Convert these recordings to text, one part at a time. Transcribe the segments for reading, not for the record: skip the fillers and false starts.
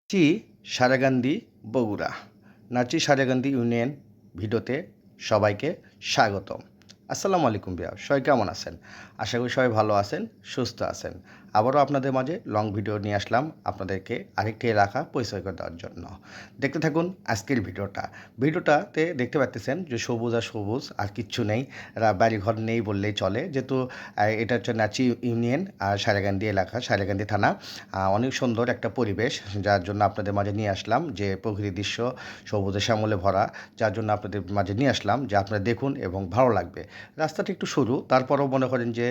নাচি সারেগান্দি বগুড়া। নাচি সারেগান্দি ইউনিয়ন ভিডিওতে সবাইকে স্বাগতম। আসসালামু আলাইকুম ভাইয়া, সবাই কেমন আছেন? আশা করি সবাই ভালো আছেন, সুস্থ আছেন। আবারও আপনাদের মাঝে লং ভিডিও নিয়ে আসলাম আপনাদেরকে আরেকটি এলাকা পরিচয় করে দেওয়ার জন্য। দেখতে থাকুন আজকের ভিডিওটাতে দেখতে পাচ্ছেন যে সবুজ আর সবুজ, আর কিচ্ছু নেই, বাড়িঘর নেই বললেই চলে, যেহেতু এটা হচ্ছে নাচি ইউনিয়ন আর সারেগান্দি এলাকা, সারেগান্দি থানা। অনেক সুন্দর একটা পরিবেশ, যার জন্য আপনাদের মাঝে নিয়ে আসলাম, যে প্রকৃতির দৃশ্য সবুজে শ্যামলে ভরা, যার জন্য আপনাদের মাঝে নিয়ে আসলাম যে আপনারা দেখুন এবং ভালো লাগবে। রাস্তাটা একটু সরু, তারপরেও মনে করেন যে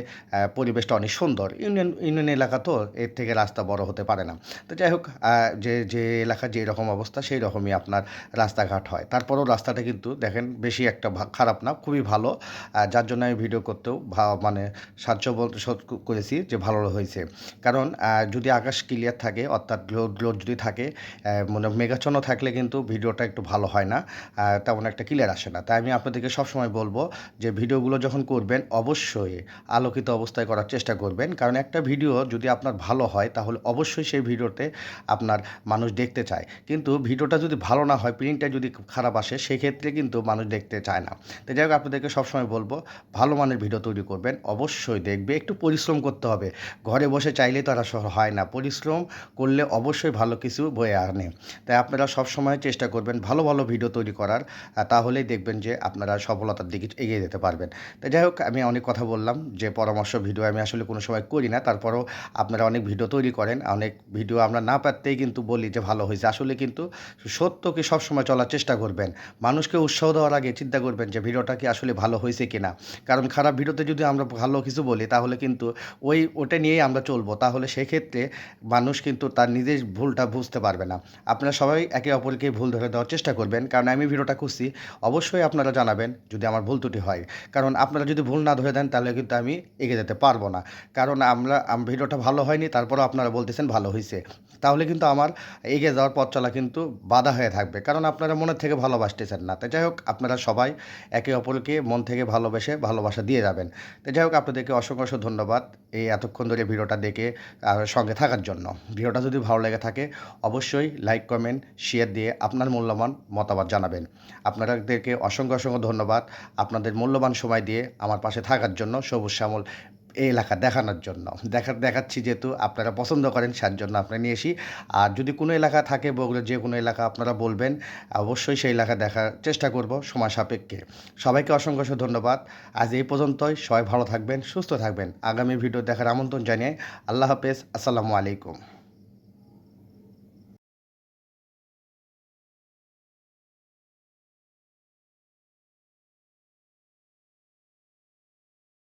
পরিবেশটা অনেক সুন্দর। ইউনিয়ন এলাকা তো, এর থেকে রাস্তা বড় হতে পারে না। তো যাই হোক, যে যে এলাকা যে রকম অবস্থা সেই রকমই আপনার রাস্তাঘাট হয়। তারপরেও রাস্তাটা কিন্তু দেখেন বেশি একটা খারাপ না, খুবই ভালো। যার জন্য আমি ভিডিও করতেও মানে স্বাচ্ছন্দ্য করেছি যে ভালো হয়েছে। কারণ যদি আকাশ ক্লিয়ার থাকে, অর্থাৎ গ্লোড যদি থাকে, মানে মেঘাচ্ছন্ন থাকলে কিন্তু ভিডিওটা একটু ভালো হয় না, তেমন একটা ক্লিয়ার আসে না। তাই আমি আপনাদেরকে সবসময় বলবো যে ভিডিওগুলো যখন করবেন অবশ্যই আলোকিত অবস্থায় করার চেষ্টা করবেন। কারণ একটা ভিডিও যদি আপনার ভালো হয় তাহলে অবশ্যই সেই ভিডিওতে আপনার মানুষ দেখতে চায়। কিন্তু ভিডিওটা যদি ভালো না হয়, প্রিন্টটা যদি খারাপ আসে, সেক্ষেত্রে কিন্তু মানুষ দেখতে চায় না। তো যাই হোক, আপনাদেরকে সবসময় বলবো ভালো মানের ভিডিও তৈরি করবেন, অবশ্যই দেখবে। একটু পরিশ্রম করতে হবে, ঘরে বসে চাইলেই তো আর আসলে হয় না। পরিশ্রম করলে অবশ্যই ভালো কিছু বয়ে আনে। তাই আপনারা সবসময় চেষ্টা করবেন ভালো ভালো ভিডিও তৈরি করার, তাহলেই দেখবেন যে আপনারা সফলতার দিকে এগিয়ে যেতে পারবেন। তো যাই হোক, আমি অনেক কথা বললাম, যে পরামর্শ ভিডিও আমি আসলে কোনো সময় করি না, তারপরেও আপনারা অনেক ভিডিও তৈরি করেন, অনেক ভিডিও আমরা না পারতেই কিন্তু বলি যে ভালো হয়েছে। আসলে কিন্তু সত্যকে সবসময় চলার চেষ্টা করবেন। মানুষকে উৎসাহ দেওয়ার আগে চিন্তা করবেন যে ভিডিওটা কি আসলে ভালো হয়েছে কিনা। কারণ খারাপ ভিডিওতে যদি আমরা ভালো কিছু বলি তাহলে কিন্তু ওটা নিয়েই আমরা চলবো, তাহলে সেক্ষেত্রে মানুষ কিন্তু তার নিজের ভুলটা বুঝতে পারবে না। আপনারা সবাই একে অপরকে ভুল ধরে দেওয়ার চেষ্টা করবেন, কারণ আমি ভিডিওটা করছি, অবশ্যই আপনারা জানাবেন যদি আমার ভুল ত্রুটি হয়। কারণ আপনারা যদি ভুল না ধরে দেন তাহলে কিন্তু আমি এগিয়ে যেতে পারবো না। কারণ ভিডিওটা ভালো হয়নি, তারপরেও আপনারা বলতেছেন ভালো হয়েছে, তাহলে কিন্তু আমার এগিয়ে যাওয়ার পথ চলা কিন্তু বাধা হয়ে থাকবে, কারণ আপনারা মনের থেকে ভালোবাসতেছেন না। তো যাই হোক, আপনারা সবাই একে অপরকে মন থেকে ভালোবেসে ভালোবাসা দিয়ে যাবেন। তো যাই হোক, আপনাদেরকে অসংখ্য অসংখ্য ধন্যবাদ এই এতক্ষণ ধরে ভিডিওটা দেখে সঙ্গে থাকার জন্য। ভিডিওটা যদি ভালো লেগে থাকে অবশ্যই লাইক, কমেন্ট, শেয়ার দিয়ে আপনার মূল্যবান মতামত জানাবেন। আপনাদেরকে অসংখ্য অসংখ্য ধন্যবাদ আপনাদের মূল্যবান সময় দিয়ে আমার পাশে থাকার জন্য, সবুজ শ্যামল এই এলাকা দেখানোর জন্য। দেখাচ্ছি যেহেতু আপনারা পছন্দ করেন, তার জন্য আপনারা নিয়ে আসি। আর যদি কোনো এলাকা থাকে, বগুড়ার যে কোনো এলাকা আপনারা বলবেন, অবশ্যই সেই এলাকা দেখার চেষ্টা করব সময় সাপেক্ষে। সবাইকে অসংখ্য অসংখ্য ধন্যবাদ। আজ এই পর্যন্তই। সবাই ভালো থাকবেন, সুস্থ থাকবেন। আগামী ভিডিও দেখার আমন্ত্রণ জানিয়ে আল্লাহ হাফেজ, আসসালামু আলাইকুম।